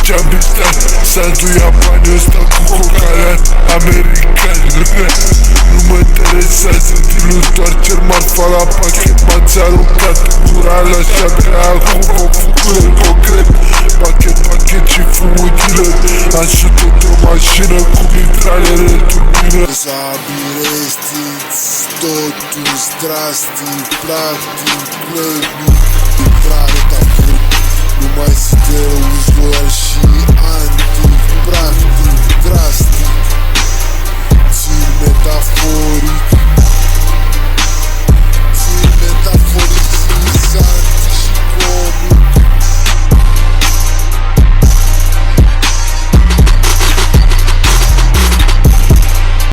Geambitan, satul Japani, ăsta cu cocalean american. Nu mă interesează din întoarceri marfa la pachet. M-ați aruncat gura la șabera acum confugură concret. Pachet și fumul dealer. Am șutat o mașină cu mitralere turbină. Zabirestiți totuși drastic, practic, plănuit. Intrare ta